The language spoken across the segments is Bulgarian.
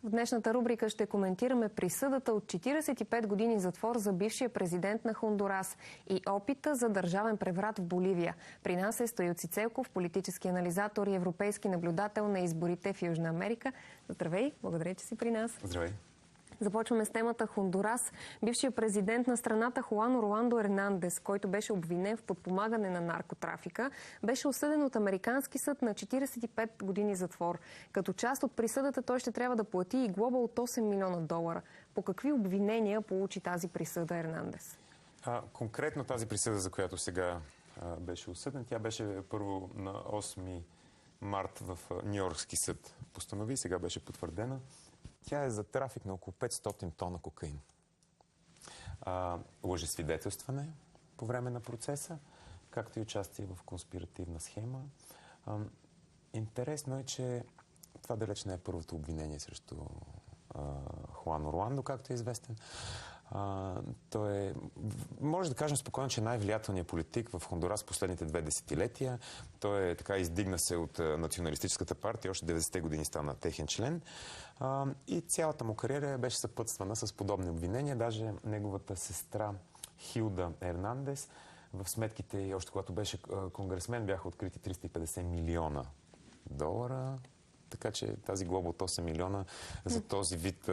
В днешната рубрика ще коментираме присъдата от 45 години затвор за бившия президент на Хондурас и опита за държавен преврат в Боливия. При нас е Стоил Цицелков, политически анализатор и европейски наблюдател на изборите в Южна Америка. Здравей, благодаря, че си при нас. Здравей. Започваме с темата Хондурас. Бившият президент на страната Хуан Орландо Ернандес, който беше обвинен в подпомагане на наркотрафика, беше осъден от американски съд на 45 години затвор. Като част от присъдата той ще трябва да плати и глоба от $8 милиона. По какви обвинения получи тази присъда Ернандес? Конкретно тази присъда, за която сега беше осъден, тя беше първо на 8 март в Нью-Йоркски съд постанови, сега беше потвърдена. Тя е за трафик на около 500 тона кокаин. Лъжесвидетелстване по време на процеса, както и участие в конспиративна схема. Интересно е, че това далеч не е първото обвинение срещу Хуан Орландо, както е известен. Той е, може да кажем спокойно, че най-влиятелният политик в Хондурас последните 2 десетилетия. Той е така, издигна се от националистическата партия, още 90-те години стана техен член. И цялата му кариера беше съпътствана с подобни обвинения. Даже неговата сестра Хилда Ернандес в сметките, още когато беше конгресмен, бяха открити $350 милиона. Така че тази глоба от 8 милиона за този вид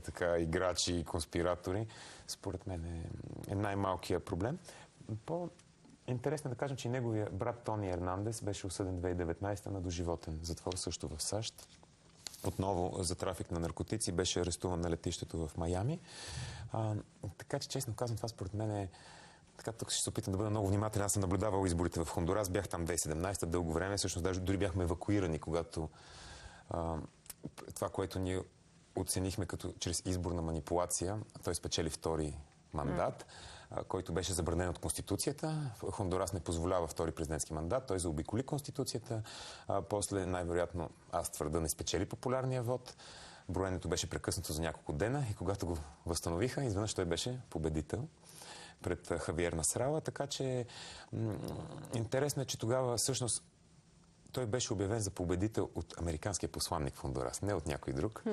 така, играчи и конспиратори, според мен е най-малкият проблем. По-интересно да кажем, че неговия брат Тони Ернандес беше осъден 2019 на доживотен затвор също в САЩ. Отново за трафик на наркотици, беше арестуван на летището в Майами. Така че, честно казвам, това според мен е... Така, тук ще се опитам да бъда много внимателен. Аз съм наблюдавал изборите в Хондурас, бях там 2017 дълго време. Всъщност даже дори бяхме евакуирани, когато това, което ние оценихме като чрез изборна манипулация, той спечели втори мандат, който беше забранен от Конституцията. Хондурас не позволява втори президентски мандат. Той заобиколи Конституцията. После, най-вероятно, аз твърда, не спечели популярния вод. Броенето беше прекъснато за няколко дена и когато го възстановиха, изведнъж той беше победител пред Хавиер Насрала. Така че интересно е, че тогава всъщност той беше обявен за победител от американския посланник в Хондурас, не от някой друг.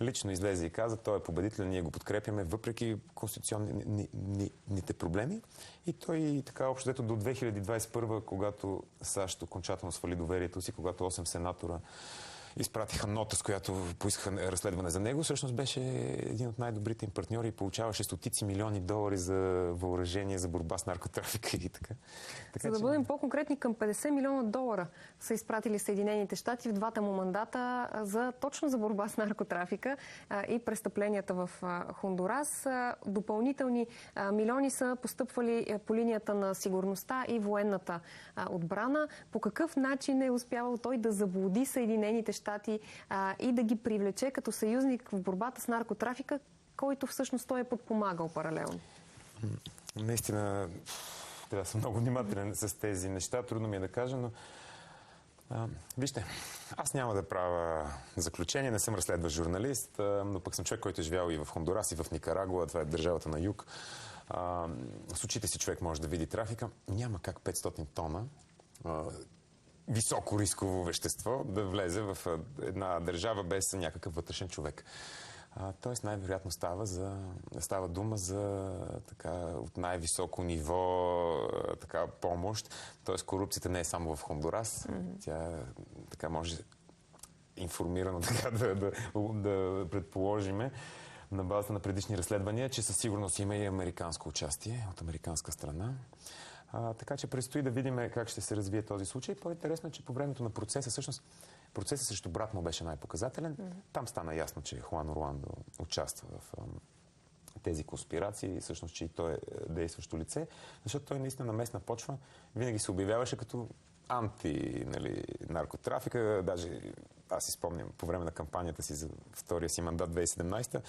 Лично излезе и каза, той е победител, ние го подкрепяме, въпреки конституционните проблеми. И той така общо дето до 2021, когато САЩ окончателно свали доверието си, когато 8 сенатора изпратиха нота, с която поискаха разследване за него, всъщност беше един от най-добрите им партньори и получаваше стотици милиони долари за въоръжение, за борба с наркотрафика и така. За да бъдем по-конкретни, към $50 милиона са изпратили Съединените щати в двата му мандата точно за борба с наркотрафика и престъпленията в Хондурас. Допълнителни милиони са постъпвали по линията на сигурността и военната отбрана. По какъв начин е успявал той да заблуди Съединените щати и да ги привлече като съюзник в борбата с наркотрафика, който всъщност той е подпомагал паралелно? Наистина, трябва да съм много внимателен с тези неща. Трудно ми е да кажа, но вижте, аз няма да правя заключение, не съм разследващ журналист, но пък съм човек, който е живял и в Хондурас, и в Никарагуа, това е държавата на юг. С очите си човек може да види трафика. Няма как 500 тона високо рисково вещество да влезе в една държава без някакъв вътрешен човек. Тоест най-вероятно става дума за така, от най-високо ниво така, помощ. Тоест корупцията не е само в Хондурас. Тя така може информирано така, да предположиме на базата на предишни разследвания, че със сигурност има и американско участие от американска страна. Така че предстои да видим как ще се развие този случай. По-интересно е, че по времето на процеса, всъщност, процесът срещу брат му беше най-показателен. Там стана ясно, че Хуан Орландо участва в тези конспирации и всъщност, че и той е действащо лице, защото той наистина на местна почва винаги се обявяваше като анти-наркотрафика. Даже аз си спомням по време на кампанията си за втория си мандат 2017,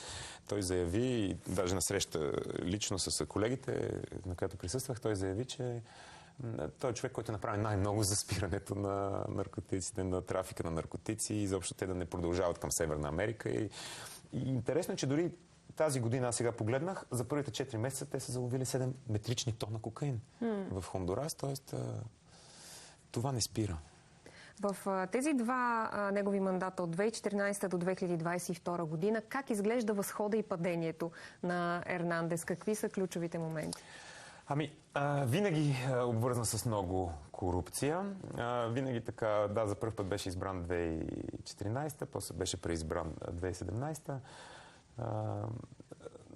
той заяви, даже на среща лично с колегите, на която присъствах, той заяви, че той е човек, който направи най-много за спирането на наркотиците, на трафика на наркотици и изобщо те да не продължават към Северна Америка. И интересно е, че дори тази година, аз сега погледнах, за първите 4 месеца те са заловили 7 метрични тона кокаин в Хондурас, т.е. това не спира. В тези два негови мандата от 2014 до 2022 година, как изглежда възхода и падението на Ернандес? Какви са ключовите моменти? Винаги обвързан с много корупция. Винаги така, да, за първ път беше избран 2014, после беше преизбран 2017.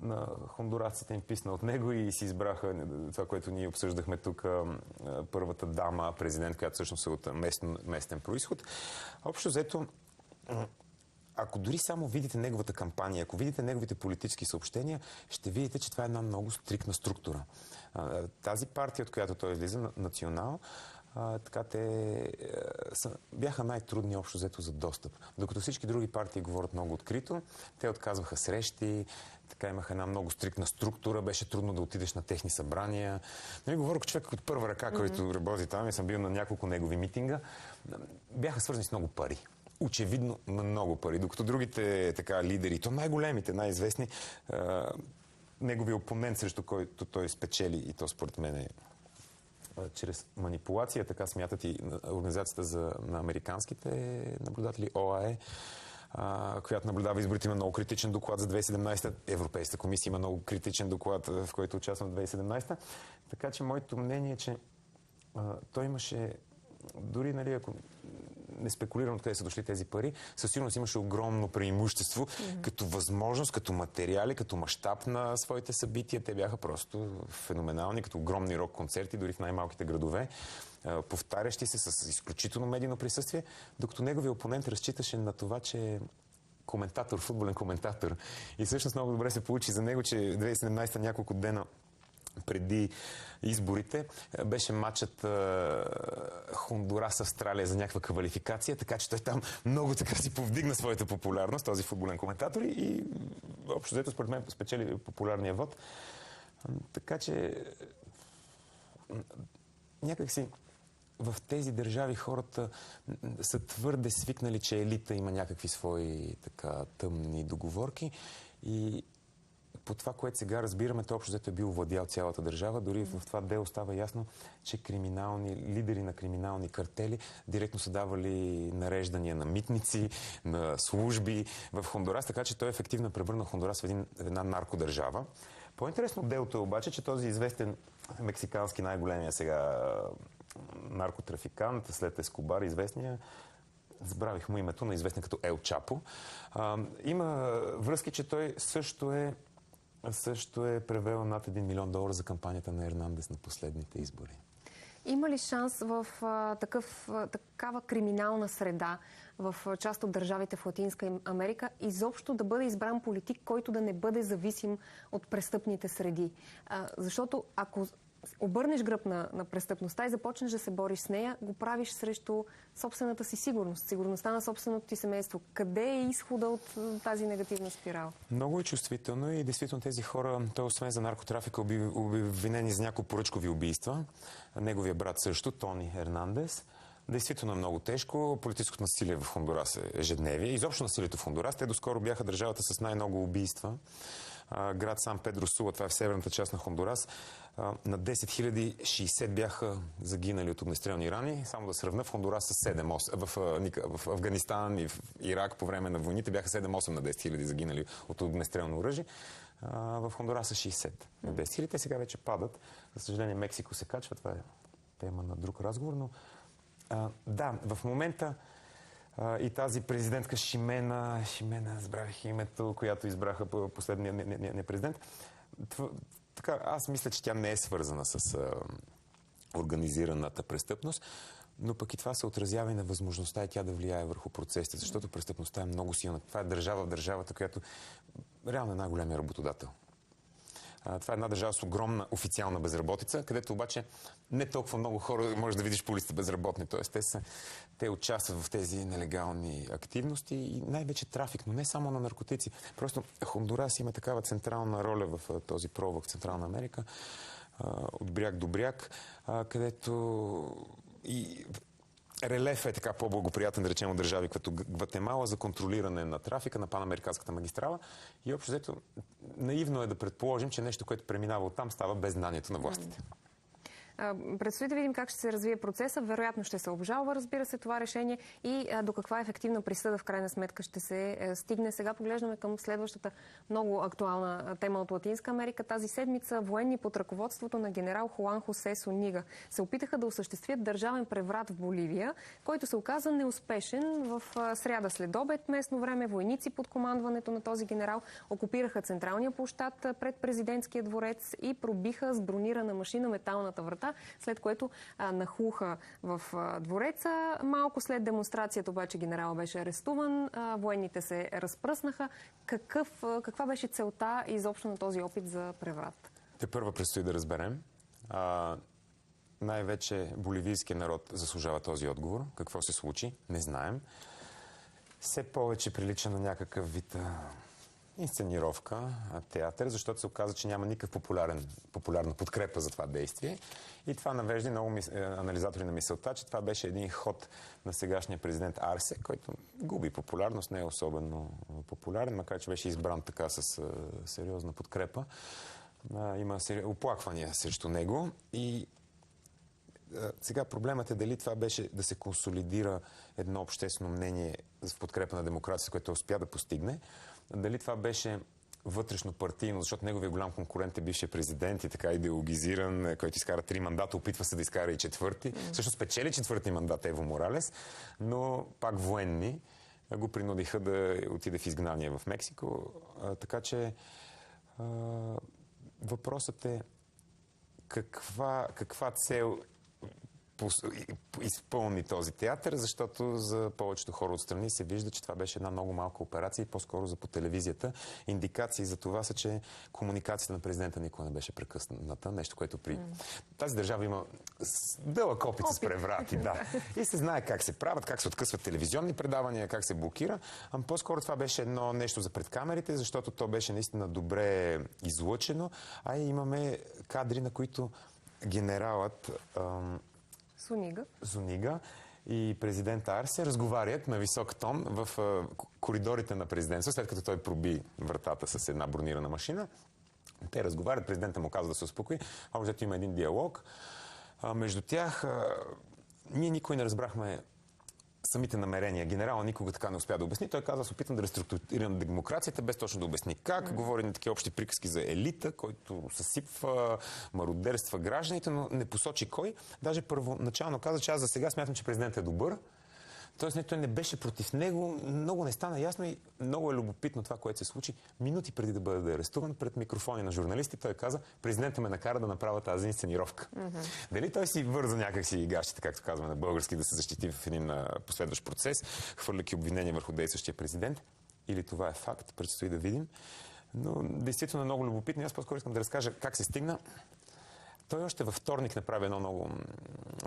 На хондурасците им писна от него и си избраха това, което ние обсъждахме тук, първата дама, президент, която всъщност е от местен произход. Общо взето, ако дори само видите неговата кампания, ако видите неговите политически съобщения, ще видите, че това е една много стриктна структура. Тази партия, от която той излиза, Национал, така те бяха най-трудни общо взето за достъп. Докато всички други партии говорят много открито, те отказваха срещи, така имаха една много стриктна структура, беше трудно да отидеш на техни събрания. Нали, говоря като човек от първа ръка, който работи там и съм бил на няколко негови митинга, бяха свързани с много пари. Очевидно много пари, докато другите така лидери, то най-големите, най-известни, неговия опонент, срещу който той спечели, и то според мен е чрез манипулация, така смятат и Организацията на американските наблюдатели, ОАЕ, която наблюдава изборите, има много критичен доклад за 2017. Европейската комисия има много критичен доклад, в който участвам в 2017. Така че моето мнение е, че той имаше, дори, нали, ако не спекулирам откъде са дошли тези пари, със сигурност имаше огромно преимущество, като възможност, като материали, като мащаб на своите събития. Те бяха просто феноменални, като огромни рок-концерти, дори в най-малките градове, повтарящи се с изключително медийно присъствие, докато неговия опонент разчиташе на това, че коментатор, футболен коментатор. И всъщност много добре се получи за него, че 2017 няколко дена преди изборите беше матчът Хондурас-Австралия за някаква квалификация, така че той там много така си повдигна своята популярност, този футболен коментатор, и общо взето според мен спечели популярния вод. Така че някакси в тези държави хората са твърде свикнали, че елита има някакви свои така тъмни договорки, и по това, което сега разбираме, то общо взето е бил владял цялата държава. Дори в това дело става ясно, че лидери на криминални картели директно са давали нареждания на митници, на служби в Хондурас, така че той ефективно превърна Хондурас в една наркодържава. По-интересно от делото е обаче, че този известен мексикански най-големия сега наркотрафикант, след Ескобар, известния, забравих му името, но известен като Ел Чапо, има връзки, че той също е превел над $1 милион за кампанията на Ернандес на последните избори. Има ли шанс в такава криминална среда в част от държавите в Латинска Америка изобщо да бъде избран политик, който да не бъде зависим от престъпните среди? Защото ако обърнеш гръб на престъпността и започнеш да се бориш с нея, го правиш срещу собствената си сигурност, сигурността на собственото ти семейство. Къде е изхода от тази негативна спирала? Много е чувствително и действително тези хора, той освен за наркотрафика, обвинени за няколко поръчкови убийства. Неговия брат също, Тони Ернандес. Действително е много тежко. Политическото насилие в Хондурас е ежедневие. Изобщо насилието в Хондурас. Те доскоро бяха държавата с най-много убийства. Град Сан Педро Сула, това е в северната част на Хондурас. На 10 060 бяха загинали от огнестрелни рани. Само да сравня, в Хондурас са 7-8. В Афганистан и в Ирак по време на войните бяха 7-8 на 10 000 загинали от огнестрелно оръжие. В Хондурас са 60 на 10 000. Те сега вече падат. За съжаление, Мексико се качва. Това е тема на друг разговор. Но да, в момента и тази президентка Шимена, забравих името, която избраха последния президент. Така, аз мисля, че тя не е свързана с организираната престъпност, но пък и това се отразява и на възможността и тя да влияе върху процесите, защото престъпността е много силна. Това е държава в държавата, която реално е най-големия работодател. Това е една държава с огромна официална безработица, където обаче не толкова много хора може да видиш по улицата безработни. Тоест, те участват в тези нелегални активности и най-вече трафик, но не само на наркотици. Просто Хондурас има такава централна роля в този провък Централна Америка, от бряг до бряг, където и релеф е така по-благоприятен, да речем, от държави като Гватемала за контролиране на трафика на панамериканската магистрала. И общо взето наивно е да предположим, че нещо, което преминава оттам, става без знанието на властите. Предстои да видим как ще се развие процеса. Вероятно ще се обжалва, разбира се, това решение и до каква ефективна присъда в крайна сметка ще се стигне. Сега поглеждаме към следващата много актуална тема от Латинска Америка. Тази седмица военни под ръководството на генерал Хуан Хосе Сонига се опитаха да осъществят държавен преврат в Боливия, който се оказа неуспешен. В сряда след обед местно време войници под командването на този генерал окупираха централния площад пред президентския дворец и пробиха с бронирана машина металната врата, след което нахлуха в двореца. Малко след демонстрацията обаче генерал беше арестуван, военните се разпръснаха. Каква беше целта изобщо на този опит за преврат? Първо предстои да разберем. Най-вече боливийският народ заслужава този отговор. Какво се случи? Не знаем. Все повече прилича на някакъв вид инсценировка, театър, защото се оказа, че няма никакъв популярна подкрепа за това действие. И това навежда много анализатори на мисълта, че това беше един ход на сегашния президент Арсе, който губи популярност, не е особено популярен, макар че беше избран така с сериозна подкрепа. Има оплаквания срещу него и сега проблемът е дали това беше да се консолидира едно обществено мнение в подкрепа на демокрацията, което успя да постигне. Дали това беше вътрешно партийно, защото неговия голям конкурент е бившия президент и така идеологизиран, който изкара 3 мандата, опитва се да изкара и 4-ти. Също спечели 4-ти мандат Ево Моралес, но пак военни го принудиха да отиде в изгнание в Мексико. Така че въпросът е каква цел изпълни този театър, защото за повечето хора отстрани се вижда, че това беше една много малка операция и по-скоро за по телевизията. Индикации за това са, че комуникацията на президента никога не беше прекъсната. Нещо, което при тази държава има дълъг опит с преврати. Да. И се знае как се правят, как се откъсват телевизионни предавания, как се блокира. По-скоро това беше едно нещо за пред камерите, защото то беше наистина добре излъчено. А и имаме кадри, на които генералът Сонига и президент Арсе разговарят на висок тон в коридорите на президентство, след като той проби вратата с една бронирана машина. Те разговарят, президента му казва да се успокои. Общо има един диалог. Между тях ние никой не разбрахме самите намерения. Генерала никога така не успя да обясни. Той каза, се опитам да реструктурирам демокрацията, без точно да обясни как. Говори на такива общи приказки за елита, който съсипва, мародерства гражданите, но не посочи кой. Даже първоначално каза, че аз за сега смятам, че президентът е добър. Тоест, той не беше против него, много не стана ясно и много е любопитно това, което се случи. Минути преди да бъде арестуван пред микрофони на журналисти, той каза, президента ме накара да направя тази инсценировка. Дали той си върза някакси гащите, както казваме на български, да се защити в един последващ процес, хвърляки обвинения върху действащия президент? Или това е факт? Предстои да видим. Но действително е много любопитно. Аз по-скоро искам да разкажа как се стигна. Той още във вторник направи едно много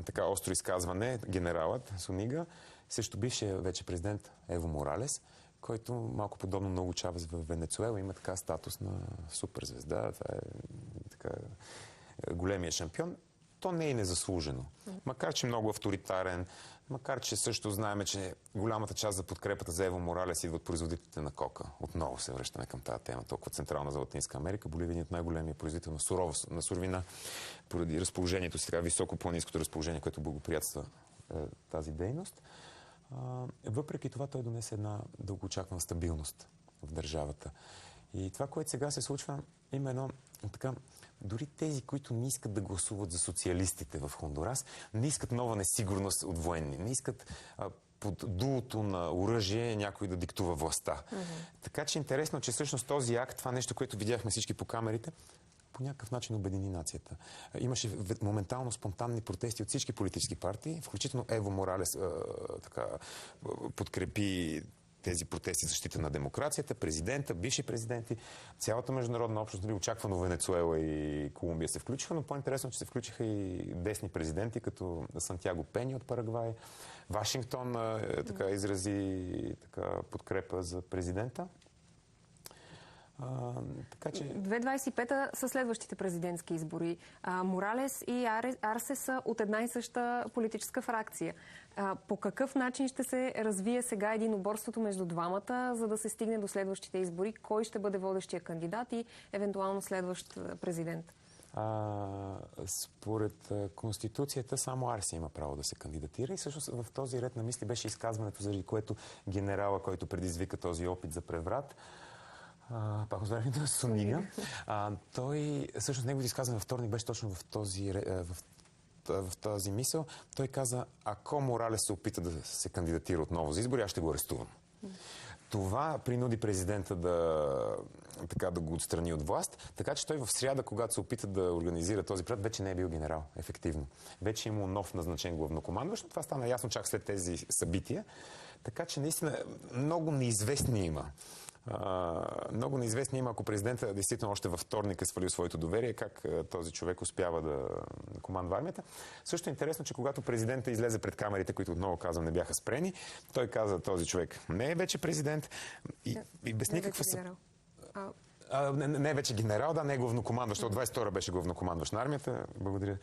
така остро изказване, генералът Сонига, срещу бившия вече президент Ево Моралес, който малко подобно много Чавес в Венецуела има така статус на суперзвезда. Това е така големия шампион. То не е незаслужено. Макар че много авторитарен, макар че също знаем, че голямата част за подкрепата за Ево Моралес идва от производителите на кока. Отново се връщаме към тази тема, толкова централна за Латинска Америка. Боливия е от най-големия производител на суровина, поради разположението си, така високопланинското разположение, което благоприятства тази дейност. Въпреки това той донесе една дългоочаквана стабилност в държавата. И това, което сега се случва, именно така, дори тези, които не искат да гласуват за социалистите в Хондурас, не искат нова несигурност от военни, не искат под дулото на оръжие някой да диктува властта. Така че интересно, че всъщност този акт, това нещо, което видяхме всички по камерите, по някакъв начин обедини нацията. Имаше моментално спонтанни протести от всички политически партии, включително Ево Моралес така, подкрепи тези протести за защита на демокрацията, президента, бивши президенти, цялата международна общност, очаквано Венецуела и Колумбия се включиха, но по-интересно, че се включиха и десни президенти, като Сантьяго Пени от Парагвай. Вашингтон така изрази така, подкрепа за президента. Така че... 2025-та са следващите президентски избори. Моралес и Арсе са от една и съща политическа фракция. По какъв начин ще се развие сега единоборството между двамата, за да се стигне до следващите избори? Кой ще бъде водещия кандидат и евентуално следващ президент? Според Конституцията само Арси има право да се кандидатира и всъщност в този ред на мисли беше изказването, заради което генерала, който предизвика този опит за преврат, пак оздравим да Сунига, той, всъщност неговото изказване във вторник беше точно в тази мисъл. Той каза, ако Моралес се опита да се кандидатира отново за избори, аз ще го арестувам. Това принуди президента да го отстрани от власт, така че той в сряда, когато се опита да организира този преврат, вече не е бил генерал, ефективно. Вече имало нов назначен главнокомандващ, това стана ясно чак след тези събития. Така че наистина много неизвестни има. Много неизвестни има, ако президента действително още във вторник е свалил своето доверие, как този човек успява да командва армията. Също е интересно, че когато президента излезе пред камерите, които отново казвам не бяха спрени, той каза, този човек не е вече президент и без никаква... Не е вече генерал, да, не е главнокомандващ. От 22-а беше главнокомандващ на армията. Благодаря.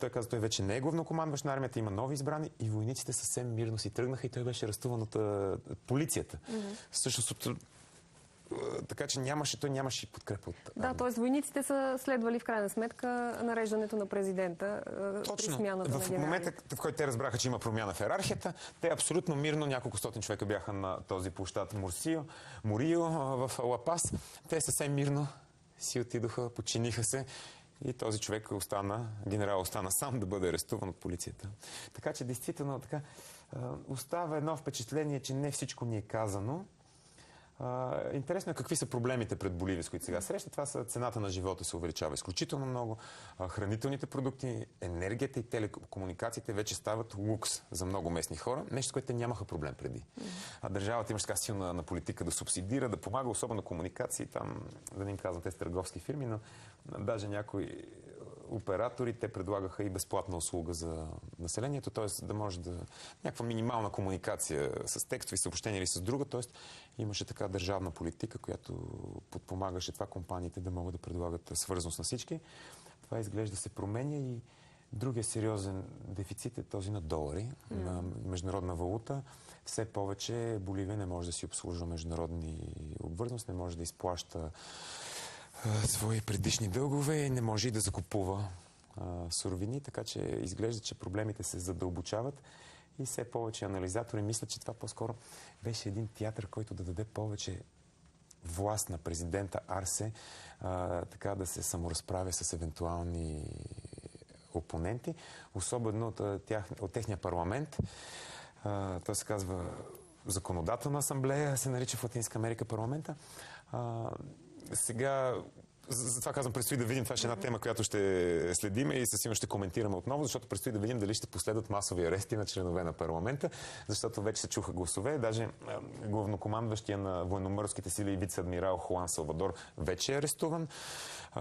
Той каза, той вече не е главнокомандващ на армията, има нови избрани и войниците съвсем мирно си тръгнаха и той беше арестуван от полицията. Всъщност, така че той нямаше подкрепа от армията. Да, т.е. войниците са следвали в крайна сметка нареждането на президента при смяната на генерали. В момента, в който те разбраха, че има промяна в йерархията, те абсолютно мирно, няколко стотин човека бяха на този площад Морио в Ла-Пас. Те съвсем мирно си отидоха, подчиниха се. И този човек генерал остана сам да бъде арестуван от полицията. Така че, действително, остава едно впечатление, че не всичко ни е казано. Интересно е какви са проблемите пред Боливия, с които сега среща. Това са цената на живота се увеличава изключително много. Хранителните продукти, енергията и телекомуникациите вече стават лукс за много местни хора. Нещо, с което те нямаха проблем преди. Държавата имаше така силна на политика да субсидира, да помага, особено комуникации. Там, да не им казвам, те са търговски фирми, но даже някои оператори, те предлагаха и безплатна услуга за населението, т.е. да може да... някаква минимална комуникация с текстови съобщения или с друга, т.е. имаше така държавна политика, която подпомагаше това компаниите да могат да предлагат свързаност на всички. Това изглежда се променя и другия сериозен дефицит е този на долари, на международна валута. Все повече Боливия не може да си обслужва международни обвързаности, не може да изплаща свои предишни дългове и не може и да закупува суровини, така че изглежда, че проблемите се задълбочават и все повече анализатори мислят, че това по-скоро беше един театър, който да даде повече власт на президента Арсе, така да се саморазправя с евентуални опоненти, особено от техния парламент. Той се казва Законодателна асамблея, се нарича в Латинска Америка парламента. Сега, затова казвам, предстои да видим, това ще е една тема, която ще следиме и със сигурност ще коментираме отново, защото предстои да видим дали ще последват масови арести на членове на парламента, защото вече се чуха гласове. Даже главнокомандващия на военноморските сили вице-адмирал Хуан Салвадор вече е арестуван.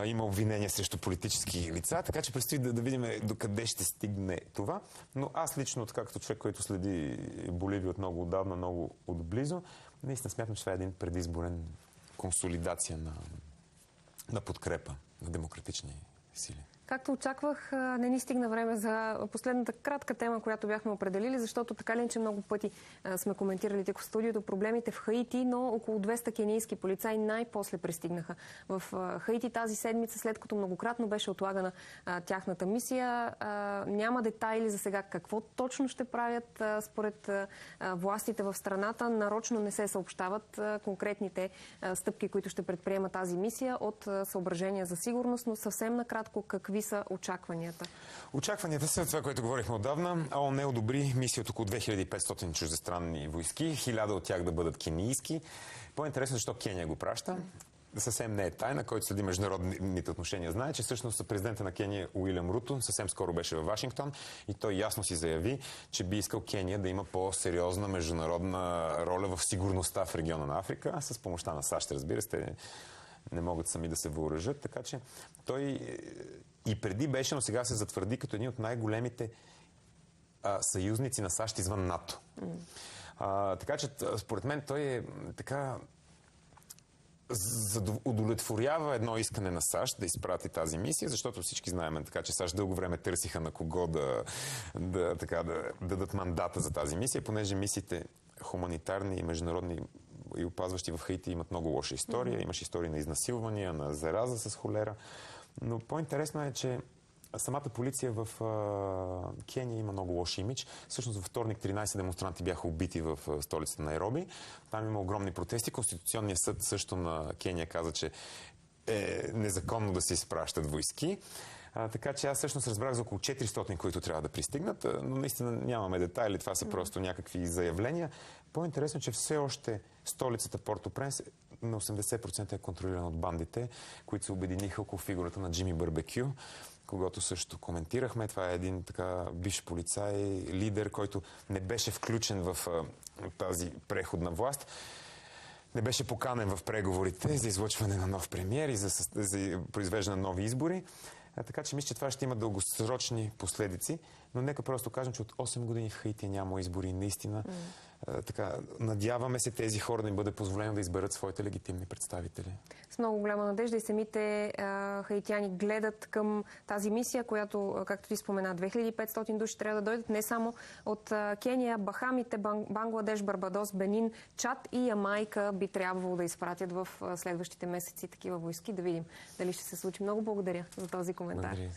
Има обвинения срещу политически лица, така че предстои да видим докъде ще стигне това. Но аз лично, както човек, който следи Боливия от много отдавна, много отблизо, наистина смятам, че това е един предизборен консолидация на подкрепа на демократични сили. Както очаквах, не ни стигна време за последната кратка тема, която бяхме определили, защото така ли, че много пъти сме коментирали тук в студиото проблемите в Хаити, но около 200 кенийски полицаи най-после пристигнаха в Хаити тази седмица, след като многократно беше отлагана тяхната мисия. Няма детайли за сега какво точно ще правят според властите в страната. Нарочно не се съобщават конкретните стъпки, които ще предприема тази мисия от съображения за сигурност, но съвсем накратко какви са очакванията? Очакванията са това, което говорихме отдавна. ООН одобри мисия от около 2500 чуждестранни войски, 1000 от тях да бъдат кенийски. По-интересно, защо Кения го праща. Съвсем не е тайна, който следи международните отношения. Знае, че всъщност президента на Кения Уилям Руто съвсем скоро беше във Вашингтон и той ясно си заяви, че би искал Кения да има по-сериозна международна роля в сигурността в региона на Африка, а с помощта на САЩ, разбира се, не могат сами да се въоръжат, така че той и преди беше, но сега се затвърди като един от най-големите съюзници на САЩ извън НАТО. Така че, според мен, той е така удовлетворява едно искане на САЩ да изпрати тази мисия, защото всички знаем, така че САЩ дълго време търсиха на кого да дадат мандата за тази мисия, понеже мисиите хуманитарни и международни и опазващи в Хаити имат много лоша история. Имаше истории на изнасилвания, на зараза с холера. Но по-интересно е, че самата полиция в Кения има много лош имидж. Всъщност във вторник 13 демонстранти бяха убити в столицата на Найроби. Там има огромни протести. Конституционният съд също на Кения каза, че е незаконно да се изпращат войски. Така че аз всъщност разбрах за около 400, които трябва да пристигнат, но наистина нямаме детайли, това са просто някакви заявления. По-интересно, че все още столицата Порто-Пренс на 80% е контролирана от бандите, които се обединиха около фигурата на Джими Барбекю, когато също коментирахме. Това е един така бивш полицай, лидер, който не беше включен в тази преходна власт. Не беше поканен в преговорите за излъчване на нов премиер и за произвеждане на нови избори. Така че мисля, че това ще има дългосрочни последици, но нека просто кажем, че от 8 години в Хаити няма избори. Наистина, така, надяваме се тези хора да им бъде позволено да изберат своите легитимни представители. С много голяма надежда и самите хаитяни гледат към тази мисия, която, както ти спомена, 2500 души трябва да дойдат не само от Кения, Бахамите, Бангладеш, Барбадос, Бенин, Чад и Ямайка би трябвало да изпратят в следващите месеци такива войски. Да видим дали ще се случи. Много благодаря за този коментар. Благодаря.